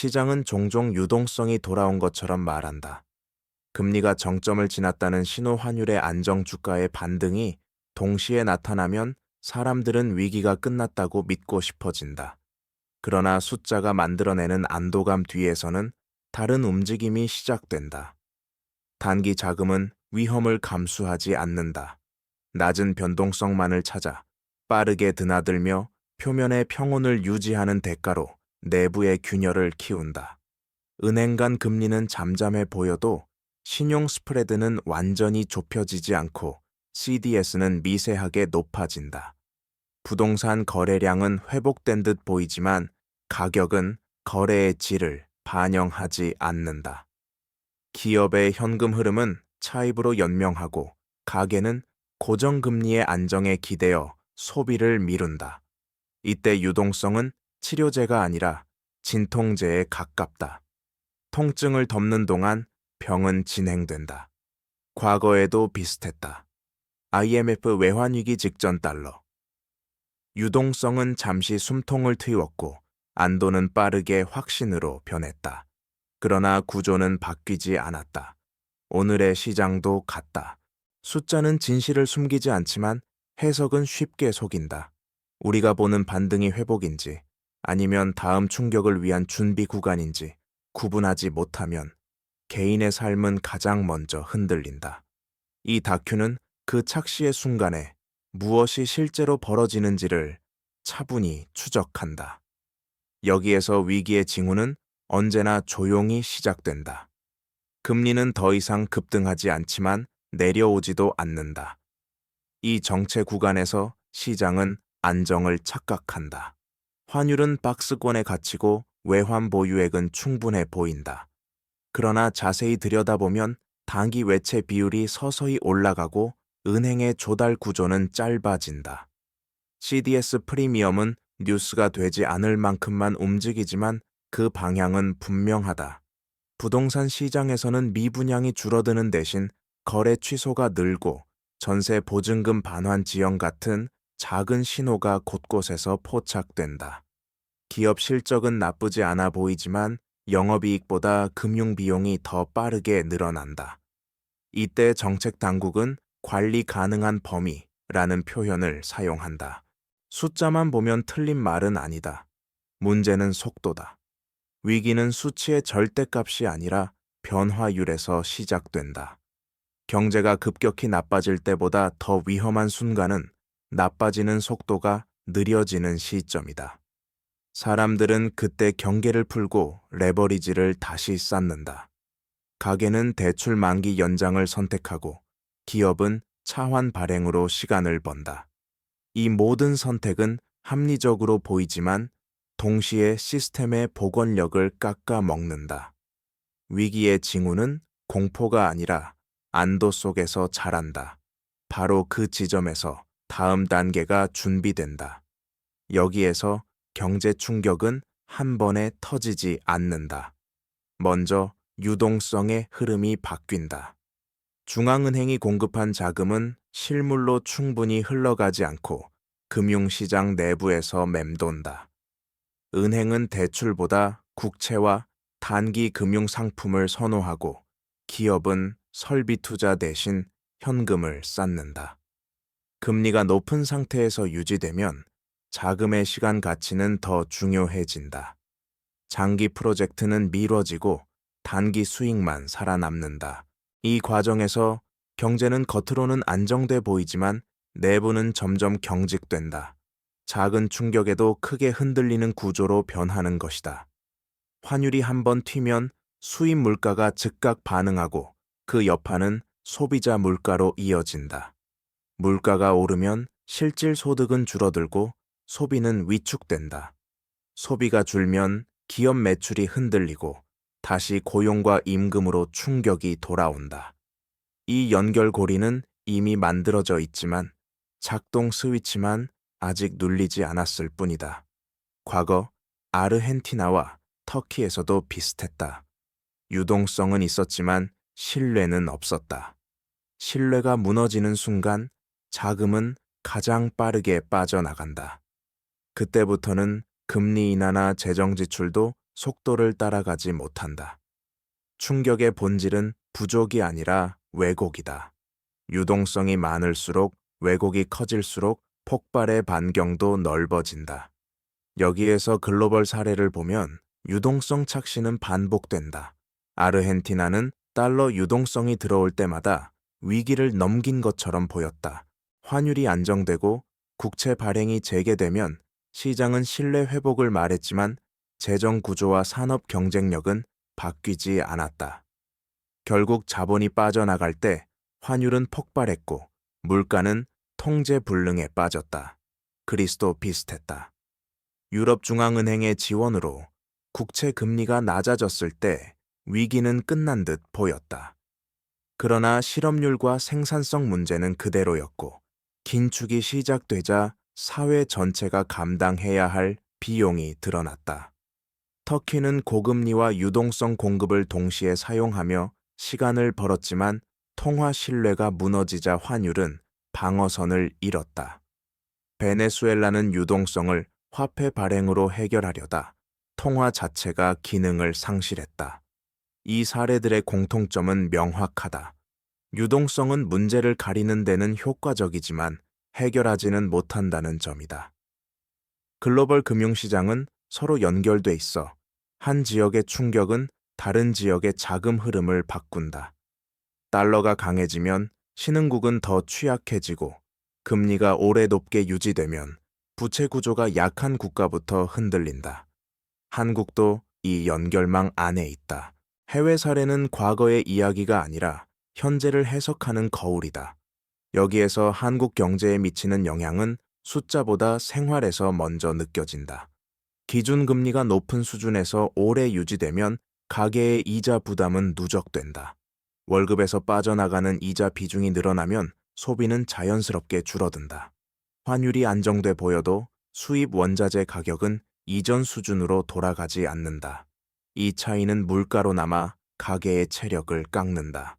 시장은 종종 유동성이 돌아온 것처럼 말한다. 금리가 정점을 지났다는 신호 환율의 안정 주가의 반등이 동시에 나타나면 사람들은 위기가 끝났다고 믿고 싶어진다. 그러나 숫자가 만들어내는 안도감 뒤에서는 다른 움직임이 시작된다. 단기 자금은 위험을 감수하지 않는다. 낮은 변동성만을 찾아 빠르게 드나들며 표면의 평온을 유지하는 대가로 내부의 균열을 키운다. 은행 간 금리는 잠잠해 보여도 신용 스프레드는 완전히 좁혀지지 않고 CDS는 미세하게 높아진다. 부동산 거래량은 회복된 듯 보이지만 가격은 거래의 질을 반영하지 않는다. 기업의 현금 흐름은 차입으로 연명하고 가계는 고정금리의 안정에 기대어 소비를 미룬다. 이때 유동성은 치료제가 아니라 진통제에 가깝다. 통증을 덮는 동안 병은 진행된다. 과거에도 비슷했다. IMF 외환위기 직전 달러. 유동성은 잠시 숨통을 트이웠고 안도는 빠르게 확신으로 변했다. 그러나 구조는 바뀌지 않았다. 오늘의 시장도 같다. 숫자는 진실을 숨기지 않지만 해석은 쉽게 속인다. 우리가 보는 반등이 회복인지 아니면 다음 충격을 위한 준비 구간인지 구분하지 못하면 개인의 삶은 가장 먼저 흔들린다. 이 다큐는 그 착시의 순간에 무엇이 실제로 벌어지는지를 차분히 추적한다. 여기에서 위기의 징후는 언제나 조용히 시작된다. 금리는 더 이상 급등하지 않지만 내려오지도 않는다. 이 정체 구간에서 시장은 안정을 착각한다. 환율은 박스권에 갇히고 외환 보유액은 충분해 보인다. 그러나 자세히 들여다보면 단기 외채 비율이 서서히 올라가고 은행의 조달 구조는 짧아진다. CDS 프리미엄은 뉴스가 되지 않을 만큼만 움직이지만 그 방향은 분명하다. 부동산 시장에서는 미분양이 줄어드는 대신 거래 취소가 늘고 전세 보증금 반환 지연 같은 작은 신호가 곳곳에서 포착된다. 기업 실적은 나쁘지 않아 보이지만 영업이익보다 금융비용이 더 빠르게 늘어난다. 이때 정책 당국은 관리 가능한 범위라는 표현을 사용한다. 숫자만 보면 틀린 말은 아니다. 문제는 속도다. 위기는 수치의 절대값이 아니라 변화율에서 시작된다. 경제가 급격히 나빠질 때보다 더 위험한 순간은 나빠지는 속도가 느려지는 시점이다. 사람들은 그때 경계를 풀고 레버리지를 다시 쌓는다. 가게는 대출 만기 연장을 선택하고 기업은 차환 발행으로 시간을 번다. 이 모든 선택은 합리적으로 보이지만 동시에 시스템의 복원력을 깎아 먹는다. 위기의 징후는 공포가 아니라 안도 속에서 자란다. 바로 그 지점에서 다음 단계가 준비된다. 여기에서 경제 충격은 한 번에 터지지 않는다. 먼저 유동성의 흐름이 바뀐다. 중앙은행이 공급한 자금은 실물로 충분히 흘러가지 않고 금융시장 내부에서 맴돈다. 은행은 대출보다 국채와 단기 금융 상품을 선호하고 기업은 설비 투자 대신 현금을 쌓는다. 금리가 높은 상태에서 유지되면 자금의 시간 가치는 더 중요해진다. 장기 프로젝트는 미뤄지고 단기 수익만 살아남는다. 이 과정에서 경제는 겉으로는 안정돼 보이지만 내부는 점점 경직된다. 작은 충격에도 크게 흔들리는 구조로 변하는 것이다. 환율이 한번 튀면 수입 물가가 즉각 반응하고 그 여파는 소비자 물가로 이어진다. 물가가 오르면 실질 소득은 줄어들고 소비는 위축된다. 소비가 줄면 기업 매출이 흔들리고 다시 고용과 임금으로 충격이 돌아온다. 이 연결고리는 이미 만들어져 있지만 작동 스위치만 아직 눌리지 않았을 뿐이다. 과거 아르헨티나와 터키에서도 비슷했다. 유동성은 있었지만 신뢰는 없었다. 신뢰가 무너지는 순간 자금은 가장 빠르게 빠져나간다. 그때부터는 금리 인하나 재정 지출도 속도를 따라가지 못한다. 충격의 본질은 부족이 아니라 왜곡이다. 유동성이 많을수록 왜곡이 커질수록 폭발의 반경도 넓어진다. 여기에서 글로벌 사례를 보면 유동성 착시는 반복된다. 아르헨티나는 달러 유동성이 들어올 때마다 위기를 넘긴 것처럼 보였다. 환율이 안정되고 국채 발행이 재개되면 시장은 신뢰 회복을 말했지만 재정 구조와 산업 경쟁력은 바뀌지 않았다. 결국 자본이 빠져나갈 때 환율은 폭발했고 물가는 통제 불능에 빠졌다. 그리스도 비슷했다. 유럽중앙은행의 지원으로 국채 금리가 낮아졌을 때 위기는 끝난 듯 보였다. 그러나 실업률과 생산성 문제는 그대로였고 긴축이 시작되자 사회 전체가 감당해야 할 비용이 드러났다. 터키는 고금리와 유동성 공급을 동시에 사용하며 시간을 벌었지만 통화 신뢰가 무너지자 환율은 방어선을 잃었다. 베네수엘라는 유동성을 화폐 발행으로 해결하려다 통화 자체가 기능을 상실했다. 이 사례들의 공통점은 명확하다. 유동성은 문제를 가리는 데는 효과적이지만 해결하지는 못한다는 점이다. 글로벌 금융시장은 서로 연결돼 있어 한 지역의 충격은 다른 지역의 자금 흐름을 바꾼다. 달러가 강해지면 신흥국은 더 취약해지고 금리가 오래 높게 유지되면 부채 구조가 약한 국가부터 흔들린다. 한국도 이 연결망 안에 있다. 해외 사례는 과거의 이야기가 아니라 현재를 해석하는 거울이다. 여기에서 한국 경제에 미치는 영향은 숫자보다 생활에서 먼저 느껴진다. 기준금리가 높은 수준에서 오래 유지되면 가계의 이자 부담은 누적된다. 월급에서 빠져나가는 이자 비중이 늘어나면 소비는 자연스럽게 줄어든다. 환율이 안정돼 보여도 수입 원자재 가격은 이전 수준으로 돌아가지 않는다. 이 차이는 물가로 남아 가계의 체력을 깎는다.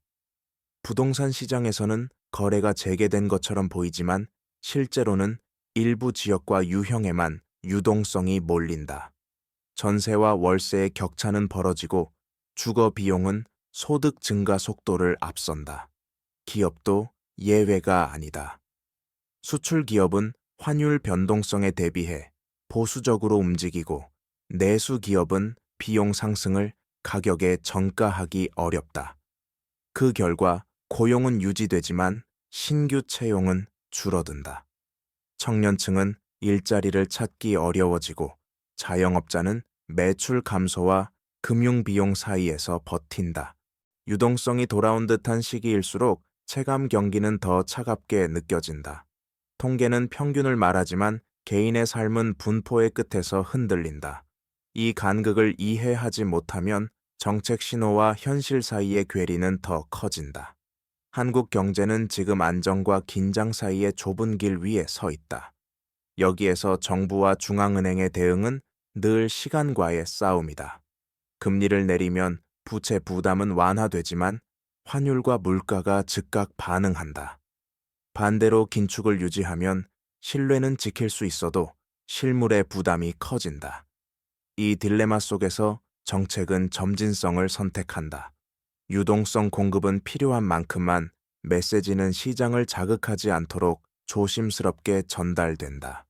부동산 시장에서는 거래가 재개된 것처럼 보이지만 실제로는 일부 지역과 유형에만 유동성이 몰린다. 전세와 월세의 격차는 벌어지고 주거 비용은 소득 증가 속도를 앞선다. 기업도 예외가 아니다. 수출 기업은 환율 변동성에 대비해 보수적으로 움직이고 내수 기업은 비용 상승을 가격에 전가하기 어렵다. 그 결과 고용은 유지되지만 신규 채용은 줄어든다. 청년층은 일자리를 찾기 어려워지고 자영업자는 매출 감소와 금융 비용 사이에서 버틴다. 유동성이 돌아온 듯한 시기일수록 체감 경기는 더 차갑게 느껴진다. 통계는 평균을 말하지만 개인의 삶은 분포의 끝에서 흔들린다. 이 간극을 이해하지 못하면 정책 신호와 현실 사이의 괴리는 더 커진다. 한국 경제는 지금 안정과 긴장 사이의 좁은 길 위에 서 있다. 여기에서 정부와 중앙은행의 대응은 늘 시간과의 싸움이다. 금리를 내리면 부채 부담은 완화되지만 환율과 물가가 즉각 반응한다. 반대로 긴축을 유지하면 신뢰는 지킬 수 있어도 실물의 부담이 커진다. 이 딜레마 속에서 정책은 점진성을 선택한다. 유동성 공급은 필요한 만큼만, 메시지는 시장을 자극하지 않도록 조심스럽게 전달된다.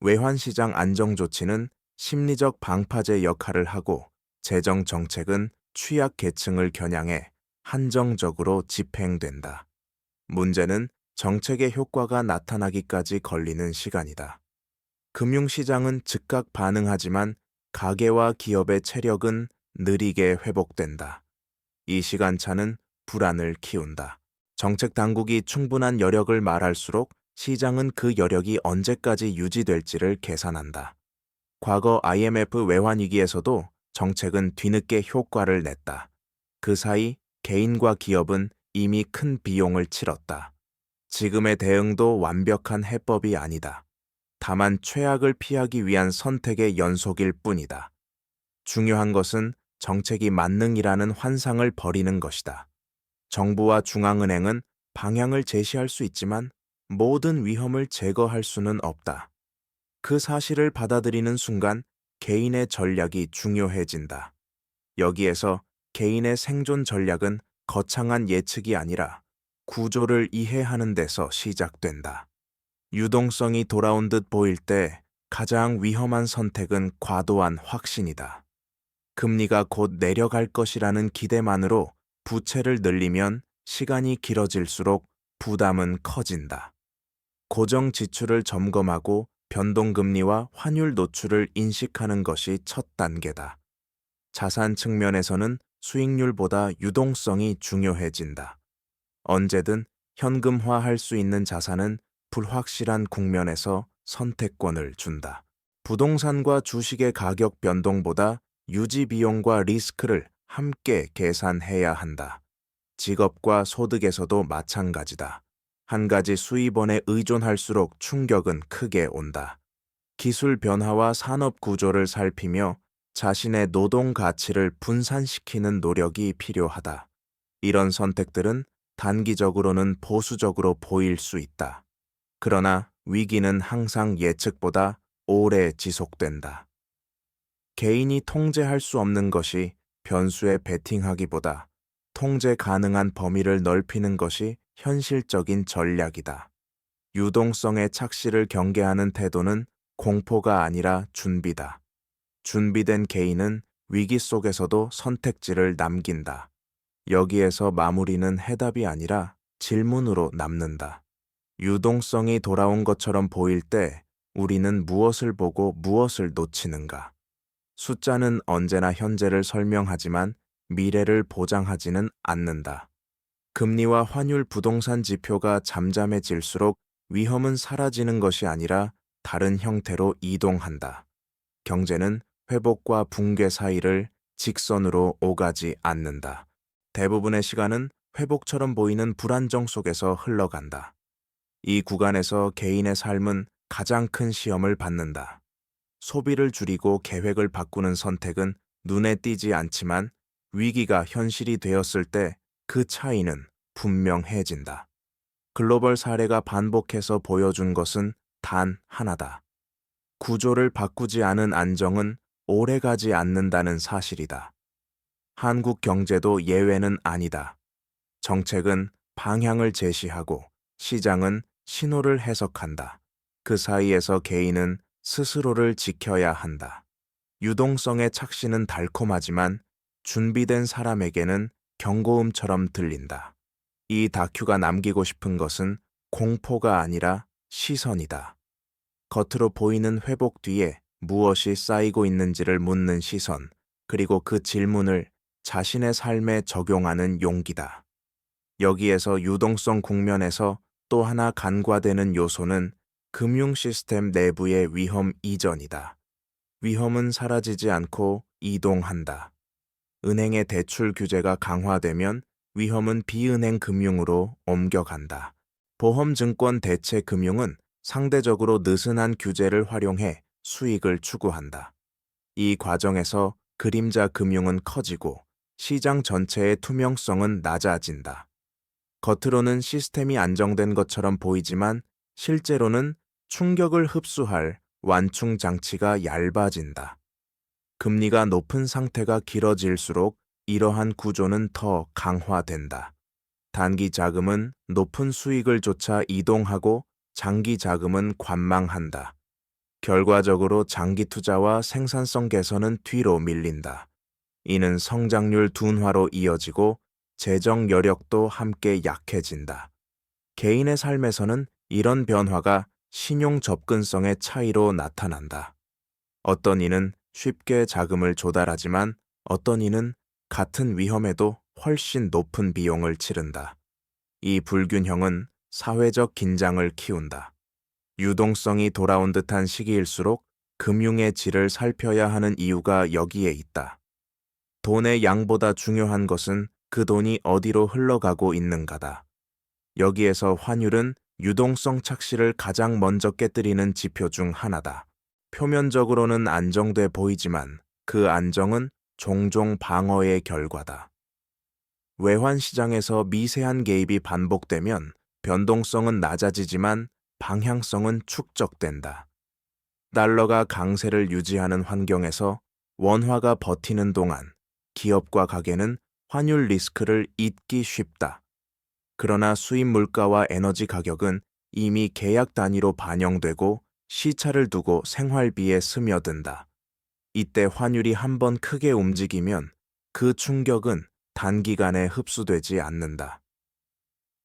외환시장 안정 조치는 심리적 방파제 역할을 하고 재정 정책은 취약 계층을 겨냥해 한정적으로 집행된다. 문제는 정책의 효과가 나타나기까지 걸리는 시간이다. 금융시장은 즉각 반응하지만 가계와 기업의 체력은 느리게 회복된다. 이 시간차는 불안을 키운다. 정책 당국이 충분한 여력을 말할수록 시장은 그 여력이 언제까지 유지될지를 계산한다. 과거 IMF 외환위기에서도 정책은 뒤늦게 효과를 냈다. 그 사이 개인과 기업은 이미 큰 비용을 치렀다. 지금의 대응도 완벽한 해법이 아니다. 다만 최악을 피하기 위한 선택의 연속일 뿐이다. 중요한 것은 정책이 만능이라는 환상을 버리는 것이다. 정부와 중앙은행은 방향을 제시할 수 있지만 모든 위험을 제거할 수는 없다. 그 사실을 받아들이는 순간 개인의 전략이 중요해진다. 여기에서 개인의 생존 전략은 거창한 예측이 아니라 구조를 이해하는 데서 시작된다. 유동성이 돌아온 듯 보일 때 가장 위험한 선택은 과도한 확신이다. 금리가 곧 내려갈 것이라는 기대만으로 부채를 늘리면 시간이 길어질수록 부담은 커진다. 고정 지출을 점검하고 변동금리와 환율 노출을 인식하는 것이 첫 단계다. 자산 측면에서는 수익률보다 유동성이 중요해진다. 언제든 현금화할 수 있는 자산은 불확실한 국면에서 선택권을 준다. 부동산과 주식의 가격 변동보다 유지 비용과 리스크를 함께 계산해야 한다. 직업과 소득에서도 마찬가지다. 한 가지 수입원에 의존할수록 충격은 크게 온다. 기술 변화와 산업 구조를 살피며 자신의 노동 가치를 분산시키는 노력이 필요하다. 이런 선택들은 단기적으로는 보수적으로 보일 수 있다. 그러나 위기는 항상 예측보다 오래 지속된다. 개인이 통제할 수 없는 것이 변수에 베팅하기보다 통제 가능한 범위를 넓히는 것이 현실적인 전략이다. 유동성의 착시를 경계하는 태도는 공포가 아니라 준비다. 준비된 개인은 위기 속에서도 선택지를 남긴다. 여기에서 마무리는 해답이 아니라 질문으로 남는다. 유동성이 돌아온 것처럼 보일 때 우리는 무엇을 보고 무엇을 놓치는가? 숫자는 언제나 현재를 설명하지만 미래를 보장하지는 않는다. 금리와 환율 부동산 지표가 잠잠해질수록 위험은 사라지는 것이 아니라 다른 형태로 이동한다. 경제는 회복과 붕괴 사이를 직선으로 오가지 않는다. 대부분의 시간은 회복처럼 보이는 불안정 속에서 흘러간다. 이 구간에서 개인의 삶은 가장 큰 시험을 받는다. 소비를 줄이고 계획을 바꾸는 선택은 눈에 띄지 않지만 위기가 현실이 되었을 때 그 차이는 분명해진다. 글로벌 사례가 반복해서 보여준 것은 단 하나다. 구조를 바꾸지 않은 안정은 오래가지 않는다는 사실이다. 한국 경제도 예외는 아니다. 정책은 방향을 제시하고 시장은 신호를 해석한다. 그 사이에서 개인은 스스로를 지켜야 한다. 유동성의 착시는 달콤하지만 준비된 사람에게는 경고음처럼 들린다. 이 다큐가 남기고 싶은 것은 공포가 아니라 시선이다. 겉으로 보이는 회복 뒤에 무엇이 쌓이고 있는지를 묻는 시선, 그리고 그 질문을 자신의 삶에 적용하는 용기다. 여기에서 유동성 국면에서 또 하나 간과되는 요소는 금융 시스템 내부의 위험 이전이다. 위험은 사라지지 않고 이동한다. 은행의 대출 규제가 강화되면 위험은 비은행 금융으로 옮겨간다. 보험 증권 대체 금융은 상대적으로 느슨한 규제를 활용해 수익을 추구한다. 이 과정에서 그림자 금융은 커지고 시장 전체의 투명성은 낮아진다. 겉으로는 시스템이 안정된 것처럼 보이지만 실제로는 충격을 흡수할 완충 장치가 얇아진다. 금리가 높은 상태가 길어질수록 이러한 구조는 더 강화된다. 단기 자금은 높은 수익을 쫓아 이동하고 장기 자금은 관망한다. 결과적으로 장기 투자와 생산성 개선은 뒤로 밀린다. 이는 성장률 둔화로 이어지고 재정 여력도 함께 약해진다. 개인의 삶에서는 이런 변화가 신용 접근성의 차이로 나타난다. 어떤 이는 쉽게 자금을 조달하지만 어떤 이는 같은 위험에도 훨씬 높은 비용을 치른다. 이 불균형은 사회적 긴장을 키운다. 유동성이 돌아온 듯한 시기일수록 금융의 질을 살펴야 하는 이유가 여기에 있다. 돈의 양보다 중요한 것은 그 돈이 어디로 흘러가고 있는가다. 여기에서 환율은 유동성 착시를 가장 먼저 깨뜨리는 지표 중 하나다. 표면적으로는 안정돼 보이지만 그 안정은 종종 방어의 결과다. 외환 시장에서 미세한 개입이 반복되면 변동성은 낮아지지만 방향성은 축적된다. 달러가 강세를 유지하는 환경에서 원화가 버티는 동안 기업과 가게는 환율 리스크를 잊기 쉽다. 그러나 수입 물가와 에너지 가격은 이미 계약 단위로 반영되고 시차를 두고 생활비에 스며든다. 이때 환율이 한번 크게 움직이면 그 충격은 단기간에 흡수되지 않는다.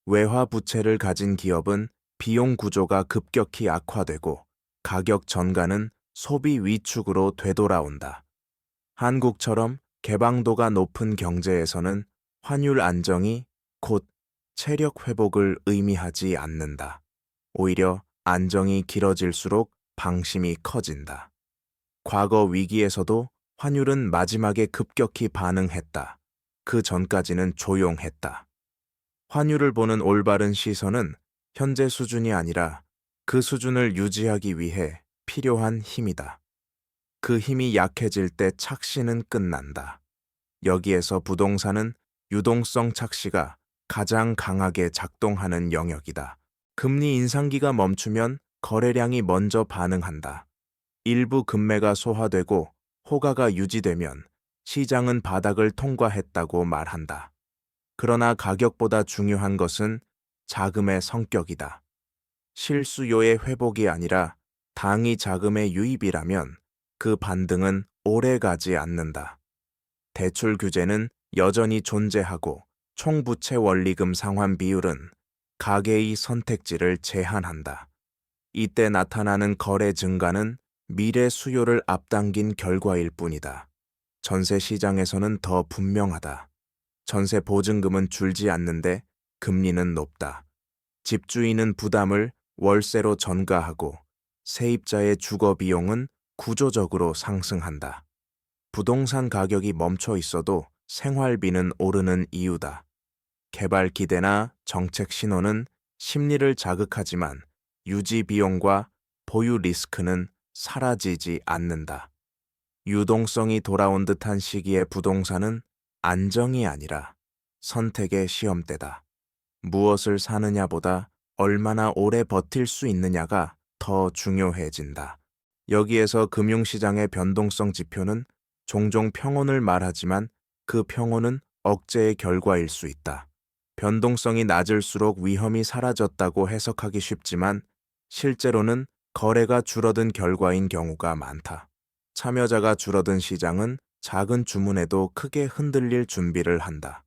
외화 부채를 가진 기업은 비용 구조가 급격히 악화되고 가격 전가는 소비 위축으로 되돌아온다. 한국처럼 개방도가 높은 경제에서는 환율 안정이 곧 체력 회복을 의미하지 않는다. 오히려 안정이 길어질수록 방심이 커진다. 과거 위기에서도 환율은 마지막에 급격히 반응했다. 그 전까지는 조용했다. 환율을 보는 올바른 시선은 현재 수준이 아니라 그 수준을 유지하기 위해 필요한 힘이다. 그 힘이 약해질 때 착시는 끝난다. 여기에서 부동산은 유동성 착시가 가장 강하게 작동하는 영역이다. 금리 인상기가 멈추면 거래량이 먼저 반응한다. 일부 금매가 소화되고 호가가 유지되면 시장은 바닥을 통과했다고 말한다. 그러나 가격보다 중요한 것은 자금의 성격이다. 실수요의 회복이 아니라 당위 자금의 유입이라면 그 반등은 오래 가지 않는다. 대출 규제는 여전히 존재하고 총부채 원리금 상환 비율은 가계의 선택지를 제한한다. 이때 나타나는 거래 증가는 미래 수요를 앞당긴 결과일 뿐이다. 전세 시장에서는 더 분명하다. 전세 보증금은 줄지 않는데 금리는 높다. 집주인은 부담을 월세로 전가하고 세입자의 주거 비용은 구조적으로 상승한다. 부동산 가격이 멈춰 있어도 생활비는 오르는 이유다. 개발 기대나 정책 신호는 심리를 자극하지만 유지 비용과 보유 리스크는 사라지지 않는다. 유동성이 돌아온 듯한 시기의 부동산은 안정이 아니라 선택의 시험대다. 무엇을 사느냐보다 얼마나 오래 버틸 수 있느냐가 더 중요해진다. 여기에서 금융시장의 변동성 지표는 종종 평온을 말하지만 그 평온은 억제의 결과일 수 있다. 변동성이 낮을수록 위험이 사라졌다고 해석하기 쉽지만 실제로는 거래가 줄어든 결과인 경우가 많다. 참여자가 줄어든 시장은 작은 주문에도 크게 흔들릴 준비를 한다.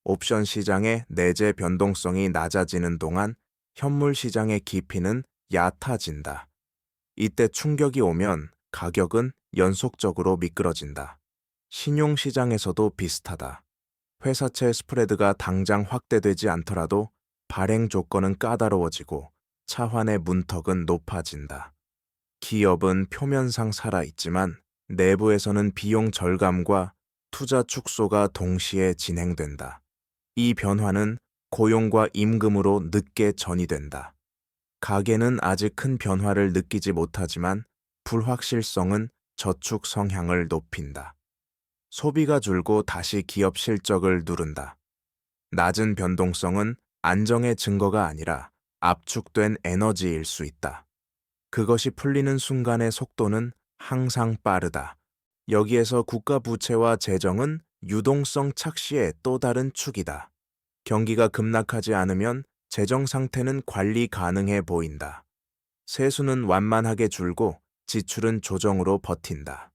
옵션 시장의 내재 변동성이 낮아지는 동안 현물 시장의 깊이는 얕아진다. 이때 충격이 오면 가격은 연속적으로 미끄러진다. 신용시장에서도 비슷하다. 회사채 스프레드가 당장 확대되지 않더라도 발행 조건은 까다로워지고 차환의 문턱은 높아진다. 기업은 표면상 살아있지만 내부에서는 비용 절감과 투자 축소가 동시에 진행된다. 이 변화는 고용과 임금으로 늦게 전이된다. 가계는 아직 큰 변화를 느끼지 못하지만 불확실성은 저축 성향을 높인다. 소비가 줄고 다시 기업 실적을 누른다. 낮은 변동성은 안정의 증거가 아니라 압축된 에너지일 수 있다. 그것이 풀리는 순간의 속도는 항상 빠르다. 여기에서 국가 부채와 재정은 유동성 착시의 또 다른 축이다. 경기가 급락하지 않으면 재정 상태는 관리 가능해 보인다. 세수는 완만하게 줄고 지출은 조정으로 버틴다.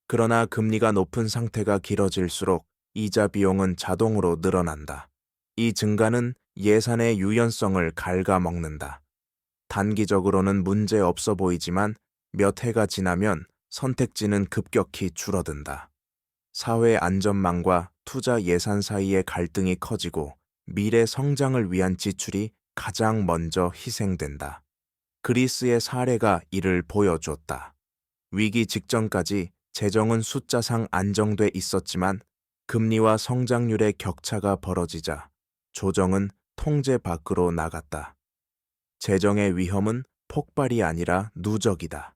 그러나 금리가 높은 상태가 길어질수록 이자 비용은 자동으로 늘어난다. 이 증가는 예산의 유연성을 갉아먹는다. 단기적으로는 문제 없어 보이지만 몇 해가 지나면 선택지는 급격히 줄어든다. 사회 안전망과 투자 예산 사이의 갈등이 커지고 미래 성장을 위한 지출이 가장 먼저 희생된다. 그리스의 사례가 이를 보여줬다. 위기 직전까지 재정은 숫자상 안정돼 있었지만 금리와 성장률의 격차가 벌어지자 조정은 통제 밖으로 나갔다. 재정의 위험은 폭발이 아니라 누적이다.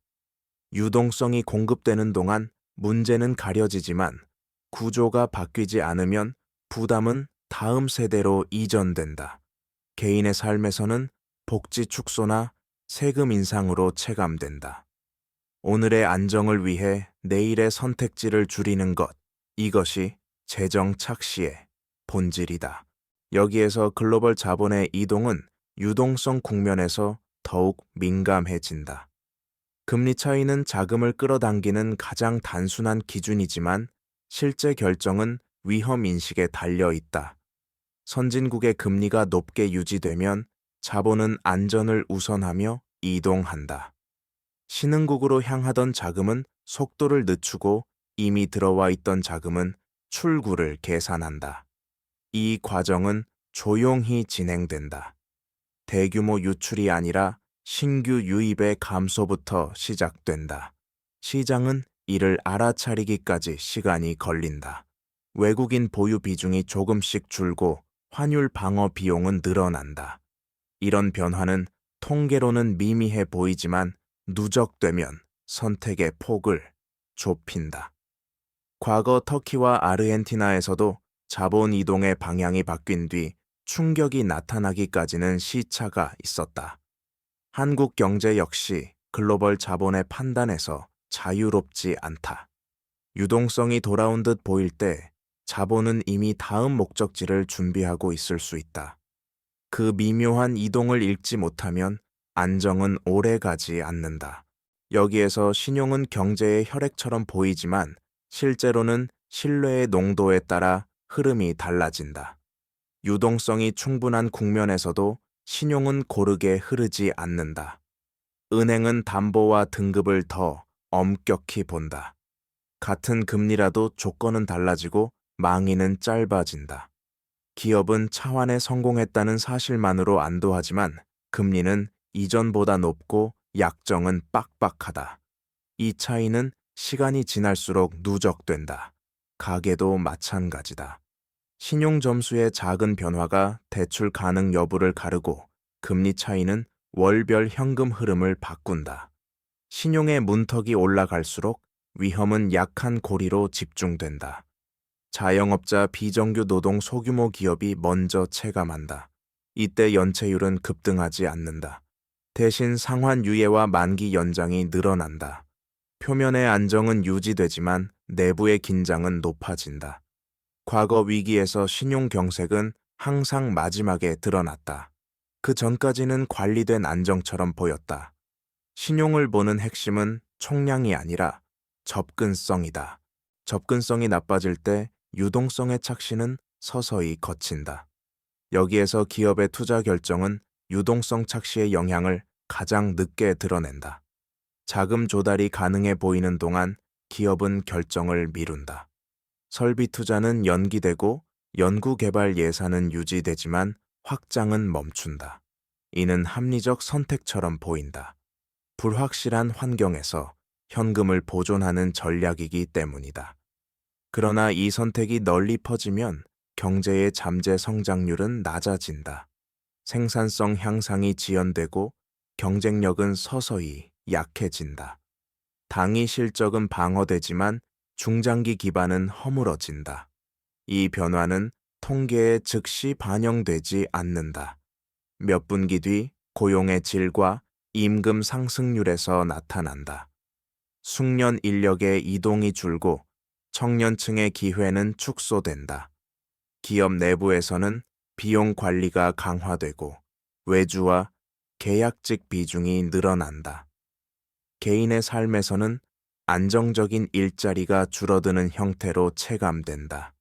유동성이 공급되는 동안 문제는 가려지지만 구조가 바뀌지 않으면 부담은 다음 세대로 이전된다. 개인의 삶에서는 복지 축소나 세금 인상으로 체감된다. 오늘의 안정을 위해 내일의 선택지를 줄이는 것, 이것이 재정 착시의 본질이다. 여기에서 글로벌 자본의 이동은 유동성 국면에서 더욱 민감해진다. 금리 차이는 자금을 끌어당기는 가장 단순한 기준이지만 실제 결정은 위험 인식에 달려 있다. 선진국의 금리가 높게 유지되면 자본은 안전을 우선하며 이동한다. 신흥국으로 향하던 자금은 속도를 늦추고 이미 들어와 있던 자금은 출구를 계산한다. 이 과정은 조용히 진행된다. 대규모 유출이 아니라 신규 유입의 감소부터 시작된다. 시장은 이를 알아차리기까지 시간이 걸린다. 외국인 보유 비중이 조금씩 줄고 환율 방어 비용은 늘어난다. 이런 변화는 통계로는 미미해 보이지만 누적되면 선택의 폭을 좁힌다. 과거 터키와 아르헨티나에서도 자본 이동의 방향이 바뀐 뒤 충격이 나타나기까지는 시차가 있었다. 한국 경제 역시 글로벌 자본의 판단에서 자유롭지 않다. 유동성이 돌아온 듯 보일 때 자본은 이미 다음 목적지를 준비하고 있을 수 있다. 그 미묘한 이동을 읽지 못하면 안정은 오래 가지 않는다. 여기에서 신용은 경제의 혈액처럼 보이지만 실제로는 신뢰의 농도에 따라 흐름이 달라진다. 유동성이 충분한 국면에서도 신용은 고르게 흐르지 않는다. 은행은 담보와 등급을 더 엄격히 본다. 같은 금리라도 조건은 달라지고 망위는 짧아진다. 기업은 차환에 성공했다는 사실만으로 안도하지만 금리는 이전보다 높고 약정은 빡빡하다. 이 차이는 시간이 지날수록 누적된다. 가계도 마찬가지다. 신용점수의 작은 변화가 대출 가능 여부를 가르고 금리 차이는 월별 현금 흐름을 바꾼다. 신용의 문턱이 올라갈수록 위험은 약한 고리로 집중된다. 자영업자 비정규 노동 소규모 기업이 먼저 체감한다. 이때 연체율은 급등하지 않는다. 대신 상환 유예와 만기 연장이 늘어난다. 표면의 안정은 유지되지만 내부의 긴장은 높아진다. 과거 위기에서 신용 경색은 항상 마지막에 드러났다. 그 전까지는 관리된 안정처럼 보였다. 신용을 보는 핵심은 총량이 아니라 접근성이다. 접근성이 나빠질 때 유동성의 착시는 서서히 거친다. 여기에서 기업의 투자 결정은 유동성 착시의 영향을 가장 늦게 드러낸다. 자금 조달이 가능해 보이는 동안 기업은 결정을 미룬다. 설비 투자는 연기되고 연구개발 예산은 유지되지만 확장은 멈춘다. 이는 합리적 선택처럼 보인다. 불확실한 환경에서 현금을 보존하는 전략이기 때문이다. 그러나 이 선택이 널리 퍼지면 경제의 잠재 성장률은 낮아진다. 생산성 향상이 지연되고 경쟁력은 서서히 약해진다. 당위 실적은 방어되지만 중장기 기반은 허물어진다. 이 변화는 통계에 즉시 반영되지 않는다. 몇 분기 뒤 고용의 질과 임금 상승률에서 나타난다. 숙련 인력의 이동이 줄고 청년층의 기회는 축소된다. 기업 내부에서는 비용 관리가 강화되고 외주와 계약직 비중이 늘어난다. 개인의 삶에서는 안정적인 일자리가 줄어드는 형태로 체감된다.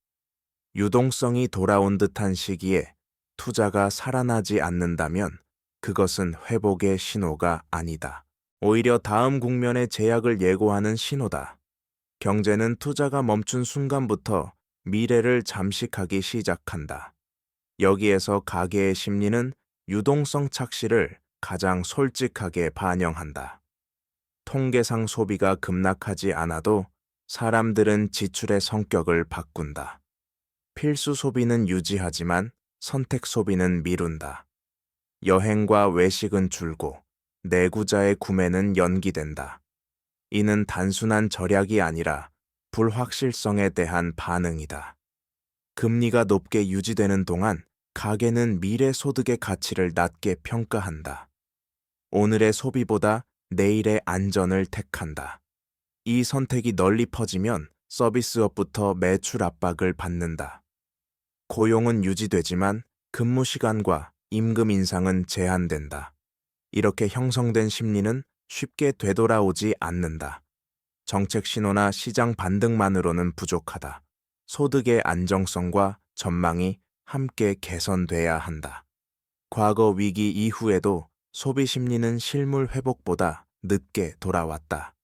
유동성이 돌아온 듯한 시기에 투자가 살아나지 않는다면 그것은 회복의 신호가 아니다. 오히려 다음 국면의 제약을 예고하는 신호다. 경제는 투자가 멈춘 순간부터 미래를 잠식하기 시작한다. 여기에서 가계의 심리는 유동성 착시를 가장 솔직하게 반영한다. 통계상 소비가 급락하지 않아도 사람들은 지출의 성격을 바꾼다. 필수 소비는 유지하지만 선택 소비는 미룬다. 여행과 외식은 줄고 내구자의 구매는 연기된다. 이는 단순한 절약이 아니라 불확실성에 대한 반응이다. 금리가 높게 유지되는 동안 가계는 미래 소득의 가치를 낮게 평가한다. 오늘의 소비보다 내일의 안전을 택한다. 이 선택이 널리 퍼지면 서비스업부터 매출 압박을 받는다. 고용은 유지되지만 근무 시간과 임금 인상은 제한된다. 이렇게 형성된 심리는 쉽게 되돌아오지 않는다. 정책 신호나 시장 반등만으로는 부족하다. 소득의 안정성과 전망이 함께 개선돼야 한다. 과거 위기 이후에도 소비 심리는 실물 회복보다 늦게 돌아왔다.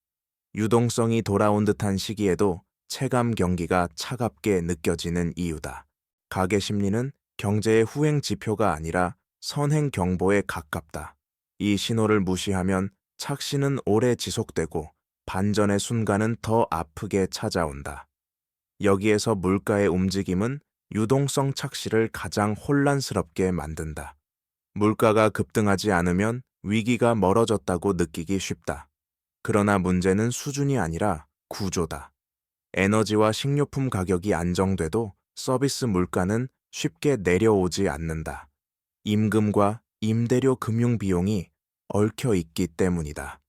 유동성이 돌아온 듯한 시기에도 체감 경기가 차갑게 느껴지는 이유다. 가계 심리는 경제의 후행 지표가 아니라 선행 경보에 가깝다. 이 신호를 무시하면 착시는 오래 지속되고 반전의 순간은 더 아프게 찾아온다. 여기에서 물가의 움직임은 유동성 착시를 가장 혼란스럽게 만든다. 물가가 급등하지 않으면 위기가 멀어졌다고 느끼기 쉽다. 그러나 문제는 수준이 아니라 구조다. 에너지와 식료품 가격이 안정돼도 서비스 물가는 쉽게 내려오지 않는다. 임금과 임대료 금융 비용이 얽혀 있기 때문이다.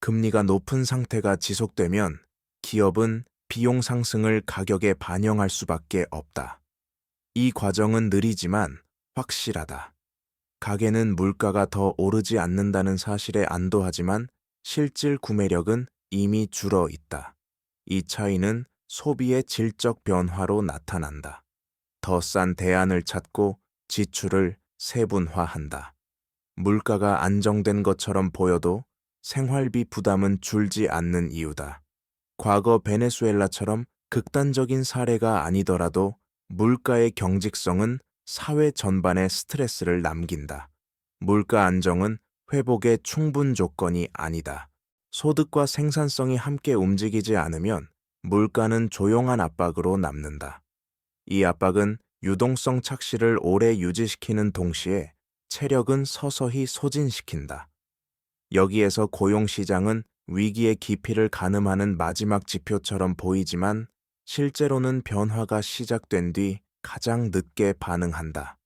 금리가 높은 상태가 지속되면 기업은 비용 상승을 가격에 반영할 수밖에 없다. 이 과정은 느리지만 확실하다. 가게는 물가가 더 오르지 않는다는 사실에 안도하지만 실질 구매력은 이미 줄어 있다. 이 차이는 소비의 질적 변화로 나타난다. 더 싼 대안을 찾고 지출을 세분화한다. 물가가 안정된 것처럼 보여도 생활비 부담은 줄지 않는 이유다. 과거 베네수엘라처럼 극단적인 사례가 아니더라도 물가의 경직성은 사회 전반에 스트레스를 남긴다. 물가 안정은 회복의 충분 조건이 아니다. 소득과 생산성이 함께 움직이지 않으면 물가는 조용한 압박으로 남는다. 이 압박은 유동성 착시를 오래 유지시키는 동시에 체력은 서서히 소진시킨다. 여기에서 고용시장은 위기의 깊이를 가늠하는 마지막 지표처럼 보이지만 실제로는 변화가 시작된 뒤 가장 늦게 반응한다.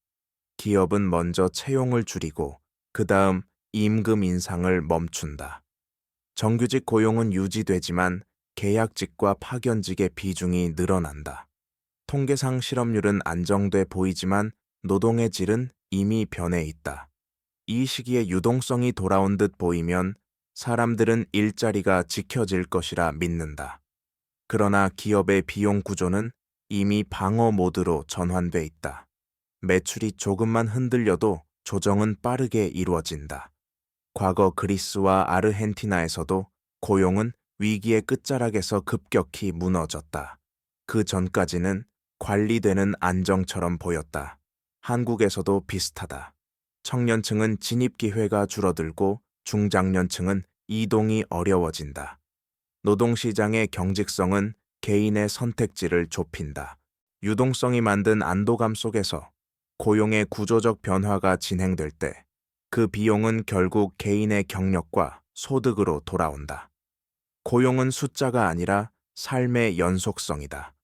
기업은 먼저 채용을 줄이고 그 다음 임금 인상을 멈춘다. 정규직 고용은 유지되지만 계약직과 파견직의 비중이 늘어난다. 통계상 실업률은 안정돼 보이지만 노동의 질은 이미 변해 있다. 이 시기에 유동성이 돌아온 듯 보이면 사람들은 일자리가 지켜질 것이라 믿는다. 그러나 기업의 비용 구조는 이미 방어 모드로 전환돼 있다. 매출이 조금만 흔들려도 조정은 빠르게 이루어진다. 과거 그리스와 아르헨티나에서도 고용은 위기의 끝자락에서 급격히 무너졌다. 그 전까지는 관리되는 안정처럼 보였다. 한국에서도 비슷하다. 청년층은 진입 기회가 줄어들고 중장년층은 이동이 어려워진다. 노동시장의 경직성은 개인의 선택지를 좁힌다. 유동성이 만든 안도감 속에서 고용의 구조적 변화가 진행될 때 그 비용은 결국 개인의 경력과 소득으로 돌아온다. 고용은 숫자가 아니라 삶의 연속성이다.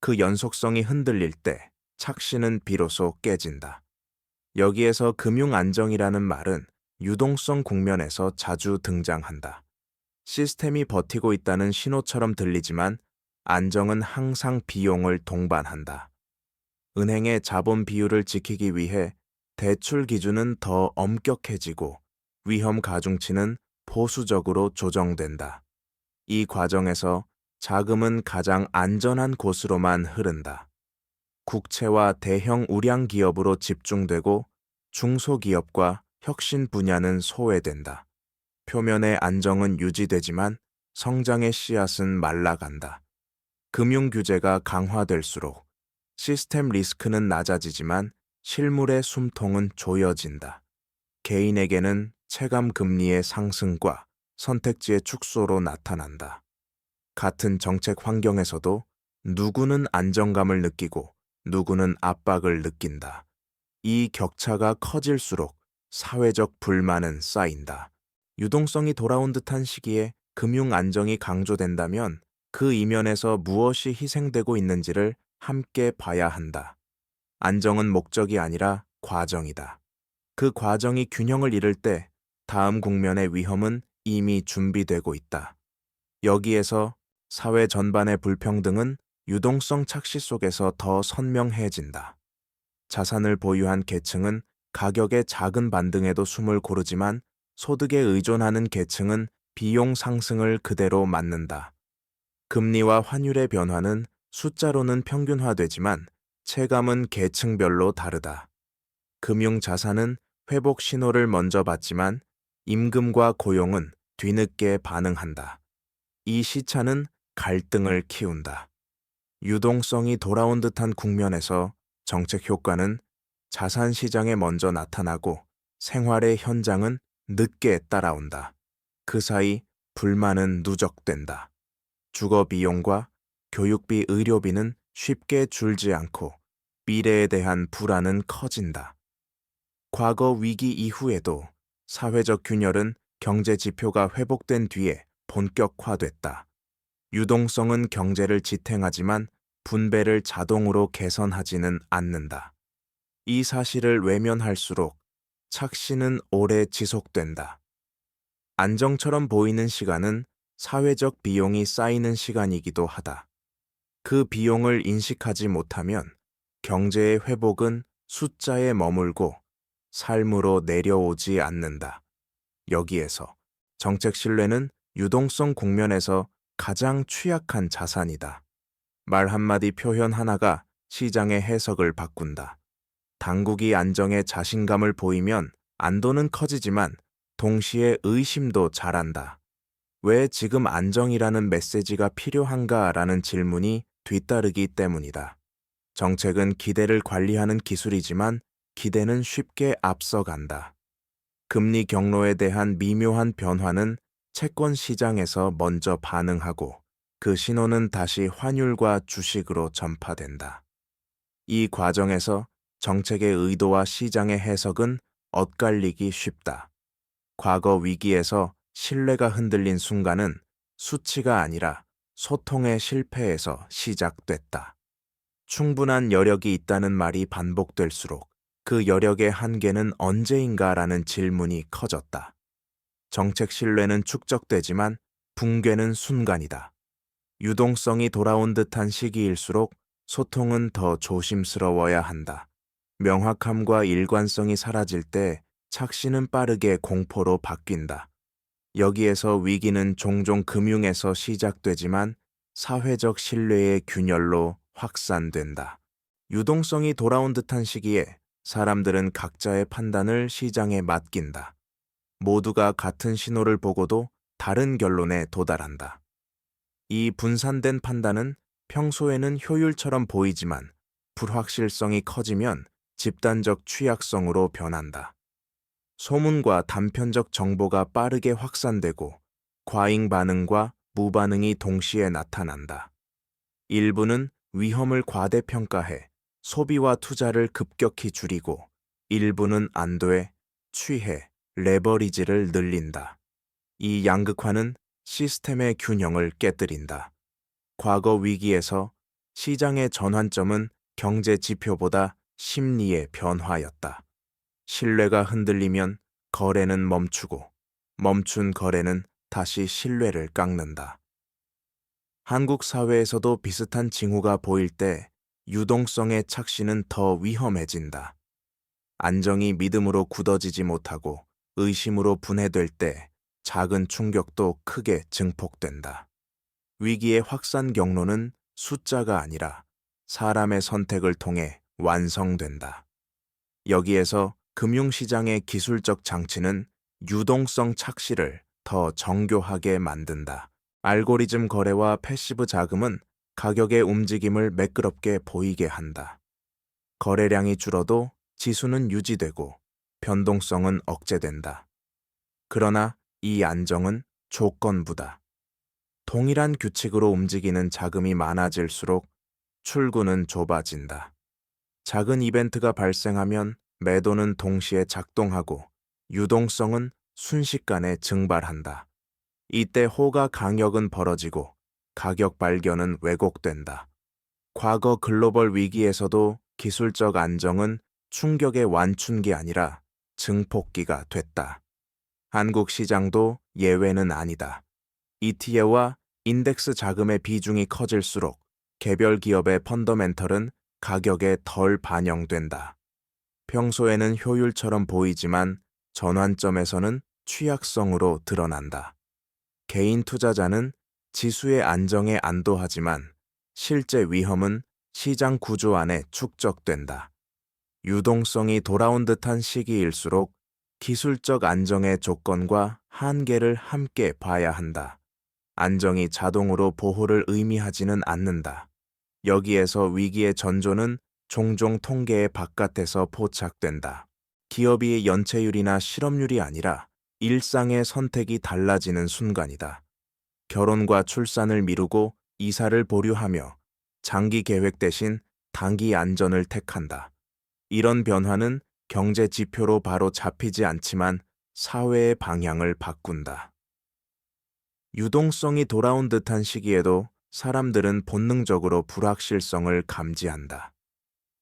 그 연속성이 흔들릴 때 착시는 비로소 깨진다. 여기에서 금융 안정이라는 말은 유동성 국면에서 자주 등장한다. 시스템이 버티고 있다는 신호처럼 들리지만 안정은 항상 비용을 동반한다. 은행의 자본 비율을 지키기 위해 대출 기준은 더 엄격해지고 위험 가중치는 보수적으로 조정된다. 이 과정에서 자금은 가장 안전한 곳으로만 흐른다. 국채와 대형 우량 기업으로 집중되고 중소기업과 혁신 분야는 소외된다. 표면의 안정은 유지되지만 성장의 씨앗은 말라간다. 금융 규제가 강화될수록 시스템 리스크는 낮아지지만 실물의 숨통은 조여진다. 개인에게는 체감 금리의 상승과 선택지의 축소로 나타난다. 같은 정책 환경에서도 누구는 안정감을 느끼고 누구는 압박을 느낀다. 이 격차가 커질수록 사회적 불만은 쌓인다. 유동성이 돌아온 듯한 시기에 금융 안정이 강조된다면 그 이면에서 무엇이 희생되고 있는지를 함께 봐야 한다. 안정은 목적이 아니라 과정이다. 그 과정이 균형을 잃을 때 다음 국면의 위험은 이미 준비되고 있다. 여기에서 사회 전반의 불평등은 유동성 착시 속에서 더 선명해진다. 자산을 보유한 계층은 가격의 작은 반등에도 숨을 고르지만 소득에 의존하는 계층은 비용 상승을 그대로 맞는다. 금리와 환율의 변화는 숫자로는 평균화되지만 체감은 계층별로 다르다. 금융 자산은 회복 신호를 먼저 받지만 임금과 고용은 뒤늦게 반응한다. 이 시차는 갈등을 키운다. 유동성이 돌아온 듯한 국면에서 정책 효과는 자산 시장에 먼저 나타나고 생활의 현장은 늦게 따라온다. 그 사이 불만은 누적된다. 주거 비용과 교육비, 의료비는 쉽게 줄지 않고 미래에 대한 불안은 커진다. 과거 위기 이후에도 사회적 균열은 경제 지표가 회복된 뒤에 본격화됐다. 유동성은 경제를 지탱하지만 분배를 자동으로 개선하지는 않는다. 이 사실을 외면할수록 착시는 오래 지속된다. 안정처럼 보이는 시간은 사회적 비용이 쌓이는 시간이기도 하다. 그 비용을 인식하지 못하면 경제의 회복은 숫자에 머물고 삶으로 내려오지 않는다. 여기에서 정책 신뢰는 유동성 국면에서 가장 취약한 자산이다. 말 한마디, 표현 하나가 시장의 해석을 바꾼다. 당국이 안정에 자신감을 보이면 안도는 커지지만 동시에 의심도 자란다. 왜 지금 안정이라는 메시지가 필요한가라는 질문이 뒤따르기 때문이다. 정책은 기대를 관리하는 기술이지만 기대는 쉽게 앞서간다. 금리 경로에 대한 미묘한 변화는 채권 시장에서 먼저 반응하고 그 신호는 다시 환율과 주식으로 전파된다. 이 과정에서 정책의 의도와 시장의 해석은 엇갈리기 쉽다. 과거 위기에서 신뢰가 흔들린 순간은 수치가 아니라 소통의 실패에서 시작됐다. 충분한 여력이 있다는 말이 반복될수록 그 여력의 한계는 언제인가라는 질문이 커졌다. 정책 신뢰는 축적되지만 붕괴는 순간이다. 유동성이 돌아온 듯한 시기일수록 소통은 더 조심스러워야 한다. 명확함과 일관성이 사라질 때 착시는 빠르게 공포로 바뀐다. 여기에서 위기는 종종 금융에서 시작되지만 사회적 신뢰의 균열로 확산된다. 유동성이 돌아온 듯한 시기에 사람들은 각자의 판단을 시장에 맡긴다. 모두가 같은 신호를 보고도 다른 결론에 도달한다. 이 분산된 판단은 평소에는 효율처럼 보이지만 불확실성이 커지면 집단적 취약성으로 변한다. 소문과 단편적 정보가 빠르게 확산되고 과잉 반응과 무반응이 동시에 나타난다. 일부는 위험을 과대평가해 소비와 투자를 급격히 줄이고 일부는 안도해 취해 레버리지를 늘린다. 이 양극화는 시스템의 균형을 깨뜨린다. 과거 위기에서 시장의 전환점은 경제 지표보다 심리의 변화였다. 신뢰가 흔들리면 거래는 멈추고 멈춘 거래는 다시 신뢰를 깎는다. 한국 사회에서도 비슷한 징후가 보일 때 유동성의 착시는 더 위험해진다. 안정이 믿음으로 굳어지지 못하고 의심으로 분해될 때 작은 충격도 크게 증폭된다. 위기의 확산 경로는 숫자가 아니라 사람의 선택을 통해 완성된다. 여기에서 금융시장의 기술적 장치는 유동성 착시를 더 정교하게 만든다. 알고리즘 거래와 패시브 자금은 가격의 움직임을 매끄럽게 보이게 한다. 거래량이 줄어도 지수는 유지되고 변동성은 억제된다. 그러나 이 안정은 조건부다. 동일한 규칙으로 움직이는 자금이 많아질수록 출구는 좁아진다. 작은 이벤트가 발생하면 매도는 동시에 작동하고 유동성은 순식간에 증발한다. 이때 호가 강력은 벌어지고 가격 발견은 왜곡된다. 과거 글로벌 위기에서도 기술적 안정은 충격의 완충기 아니라 증폭기가 됐다. 한국 시장도 예외는 아니다. ETF와 인덱스 자금의 비중이 커질수록 개별 기업의 펀더멘털은 가격에 덜 반영된다. 평소에는 효율처럼 보이지만 전환점에서는 취약성으로 드러난다. 개인 투자자는 지수의 안정에 안도하지만 실제 위험은 시장 구조 안에 축적된다. 유동성이 돌아온 듯한 시기일수록 기술적 안정의 조건과 한계를 함께 봐야 한다. 안정이 자동으로 보호를 의미하지는 않는다. 여기에서 위기의 전조는 종종 통계의 바깥에서 포착된다. 기업이 연체율이나 실업률이 아니라 일상의 선택이 달라지는 순간이다. 결혼과 출산을 미루고 이사를 보류하며 장기 계획 대신 단기 안전을 택한다. 이런 변화는 경제 지표로 바로 잡히지 않지만 사회의 방향을 바꾼다. 유동성이 돌아온 듯한 시기에도 사람들은 본능적으로 불확실성을 감지한다.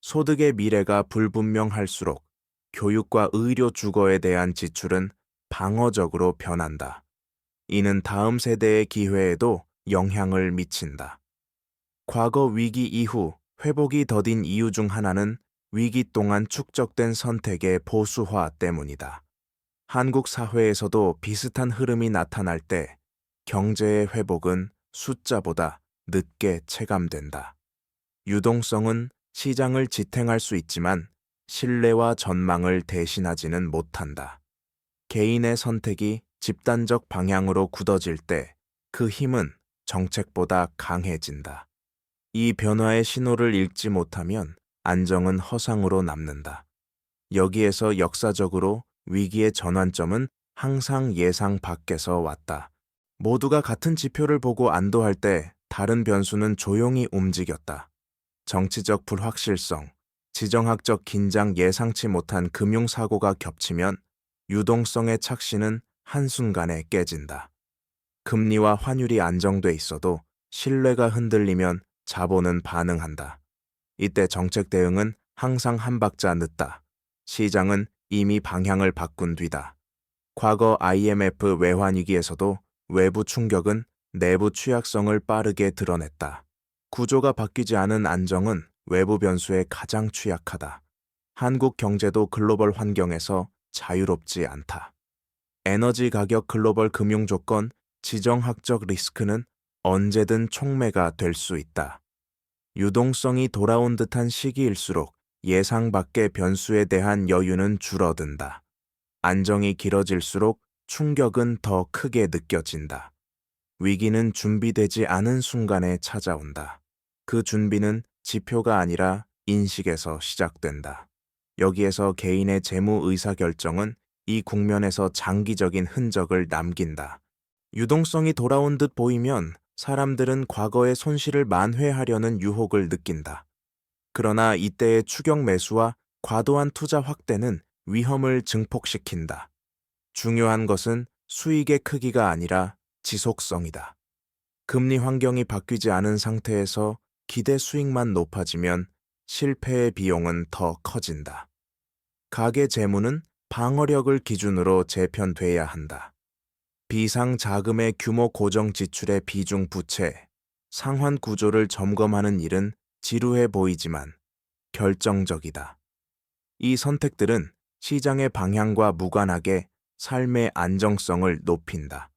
소득의 미래가 불분명할수록 교육과 의료 주거에 대한 지출은 방어적으로 변한다. 이는 다음 세대의 기회에도 영향을 미친다. 과거 위기 이후 회복이 더딘 이유 중 하나는 위기 동안 축적된 선택의 보수화 때문이다. 한국 사회에서도 비슷한 흐름이 나타날 때 경제의 회복은 숫자보다 늦게 체감된다. 유동성은 시장을 지탱할 수 있지만 신뢰와 전망을 대신하지는 못한다. 개인의 선택이 집단적 방향으로 굳어질 때 그 힘은 정책보다 강해진다. 이 변화의 신호를 읽지 못하면 안정은 허상으로 남는다. 여기에서 역사적으로 위기의 전환점은 항상 예상 밖에서 왔다. 모두가 같은 지표를 보고 안도할 때 다른 변수는 조용히 움직였다. 정치적 불확실성, 지정학적 긴장, 예상치 못한 금융사고가 겹치면 유동성의 착신은 한순간에 깨진다. 금리와 환율이 안정돼 있어도 신뢰가 흔들리면 자본은 반응한다. 이때 정책 대응은 항상 한 박자 늦다. 시장은 이미 방향을 바꾼 뒤다. 과거 IMF 외환위기에서도 외부 충격은 내부 취약성을 빠르게 드러냈다. 구조가 바뀌지 않은 안정은 외부 변수에 가장 취약하다. 한국 경제도 글로벌 환경에서 자유롭지 않다. 에너지 가격, 글로벌 금융 조건, 지정학적 리스크는 언제든 촉매가 될 수 있다. 유동성이 돌아온 듯한 시기일수록 예상 밖의 변수에 대한 여유는 줄어든다. 안정이 길어질수록 충격은 더 크게 느껴진다. 위기는 준비되지 않은 순간에 찾아온다. 그 준비는 지표가 아니라 인식에서 시작된다. 여기에서 개인의 재무 의사결정은 이 국면에서 장기적인 흔적을 남긴다. 유동성이 돌아온 듯 보이면 사람들은 과거의 손실을 만회하려는 유혹을 느낀다. 그러나 이때의 추격 매수와 과도한 투자 확대는 위험을 증폭시킨다. 중요한 것은 수익의 크기가 아니라 지속성이다. 금리 환경이 바뀌지 않은 상태에서 기대 수익만 높아지면 실패의 비용은 더 커진다. 가계 재무는 방어력을 기준으로 재편돼야 한다. 비상 자금의 규모, 고정 지출의 비중, 부채, 상환 구조를 점검하는 일은 지루해 보이지만 결정적이다. 이 선택들은 시장의 방향과 무관하게 삶의 안정성을 높인다.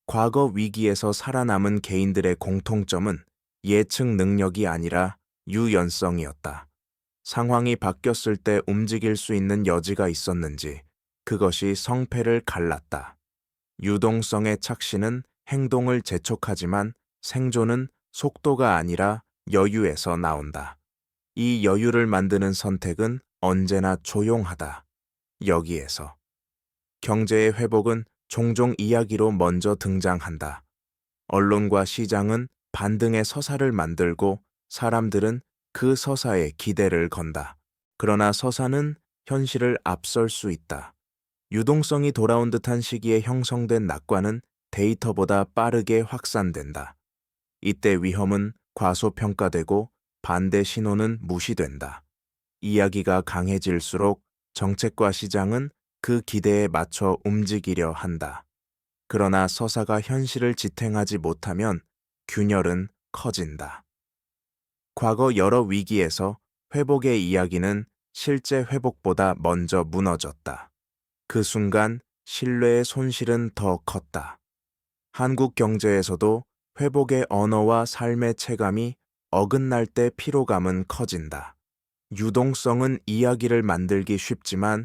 과거 위기에서 살아남은 개인들의 공통점은 예측 능력이 아니라 유연성이었다. 상황이 바뀌었을 때 움직일 수 있는 여지가 있었는지 그것이 성패를 갈랐다. 유동성의 착신은 행동을 재촉하지만 생존은 속도가 아니라 여유에서 나온다. 이 여유를 만드는 선택은 언제나 조용하다. 여기에서 경제의 회복은 종종 이야기로 먼저 등장한다. 언론과 시장은 반등의 서사를 만들고 사람들은 그 서사에 기대를 건다. 그러나 서사는 현실을 앞설 수 있다. 유동성이 돌아온 듯한 시기에 형성된 낙관은 데이터보다 빠르게 확산된다. 이때 위험은 과소평가되고 반대 신호는 무시된다. 이야기가 강해질수록 정책과 시장은 그 기대에 맞춰 움직이려 한다. 그러나 서사가 현실을 지탱하지 못하면 균열은 커진다. 과거 여러 위기에서 회복의 이야기는 실제 회복보다 먼저 무너졌다. 그 순간 신뢰의 손실은 더 컸다. 한국 경제에서도 회복의 언어와 삶의 체감이 어긋날 때 피로감은 커진다. 유동성은 이야기를 만들기 쉽지만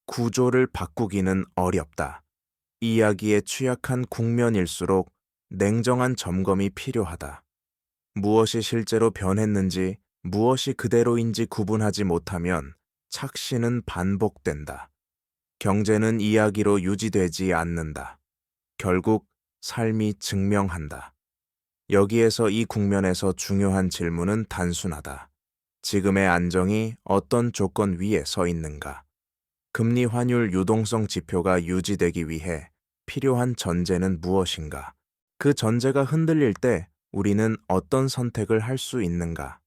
구조를 바꾸기는 어렵다. 이야기에 취약한 국면일수록 냉정한 점검이 필요하다. 무엇이 실제로 변했는지, 무엇이 그대로인지 구분하지 못하면 착시는 반복된다. 경제는 이야기로 유지되지 않는다. 결국 삶이 증명한다. 여기에서 이 국면에서 중요한 질문은 단순하다. 지금의 안정이 어떤 조건 위에 서 있는가? 금리 환율 유동성 지표가 유지되기 위해 필요한 전제는 무엇인가? 그 전제가 흔들릴 때 우리는 어떤 선택을 할 수 있는가?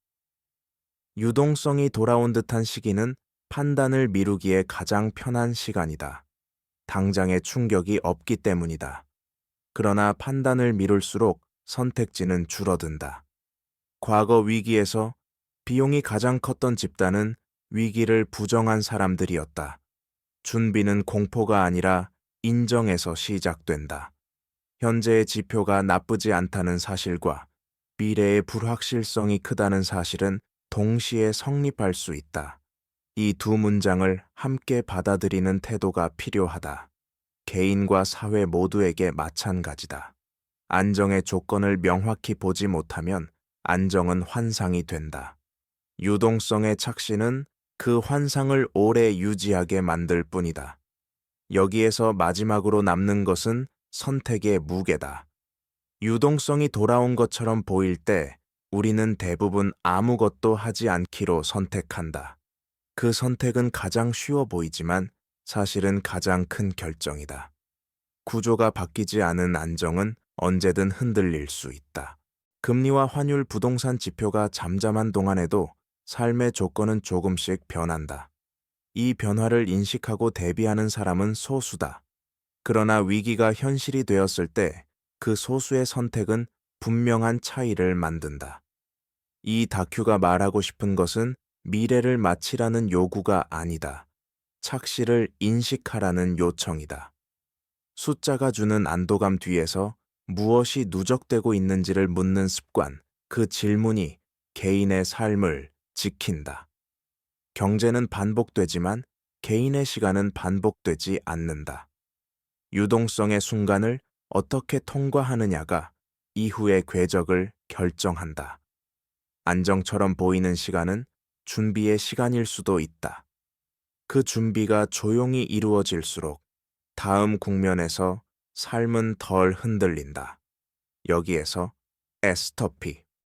유동성이 돌아온 듯한 시기는 판단을 미루기에 가장 편한 시간이다. 당장의 충격이 없기 때문이다. 그러나 판단을 미룰수록 선택지는 줄어든다. 과거 위기에서 비용이 가장 컸던 집단은 위기를 부정한 사람들이었다. 준비는 공포가 아니라 인정에서 시작된다. 현재의 지표가 나쁘지 않다는 사실과 미래의 불확실성이 크다는 사실은 동시에 성립할 수 있다. 이 두 문장을 함께 받아들이는 태도가 필요하다. 개인과 사회 모두에게 마찬가지다. 안정의 조건을 명확히 보지 못하면 안정은 환상이 된다. 유동성의 착시는 그 환상을 오래 유지하게 만들 뿐이다. 여기에서 마지막으로 남는 것은 선택의 무게다. 유동성이 돌아온 것처럼 보일 때 우리는 대부분 아무것도 하지 않기로 선택한다. 그 선택은 가장 쉬워 보이지만 사실은 가장 큰 결정이다. 구조가 바뀌지 않은 안정은 언제든 흔들릴 수 있다. 금리와 환율 부동산 지표가 잠잠한 동안에도 삶의 조건은 조금씩 변한다. 이 변화를 인식하고 대비하는 사람은 소수다. 그러나 위기가 현실이 되었을 때 그 소수의 선택은 분명한 차이를 만든다. 이 다큐가 말하고 싶은 것은 미래를 마치라는 요구가 아니다. 착시를 인식하라는 요청이다. 숫자가 주는 안도감 뒤에서 무엇이 누적되고 있는지를 묻는 습관, 그 질문이 개인의 삶을 지킨다. 경제는 반복되지만 개인의 시간은 반복되지 않는다. 유동성의 순간을 어떻게 통과하느냐가 이후의 궤적을 결정한다. 안정처럼 보이는 시간은 준비의 시간일 수도 있다. 그 준비가 조용히 이루어질수록 다음 국면에서 삶은 덜 흔들린다. 여기에서 에스터피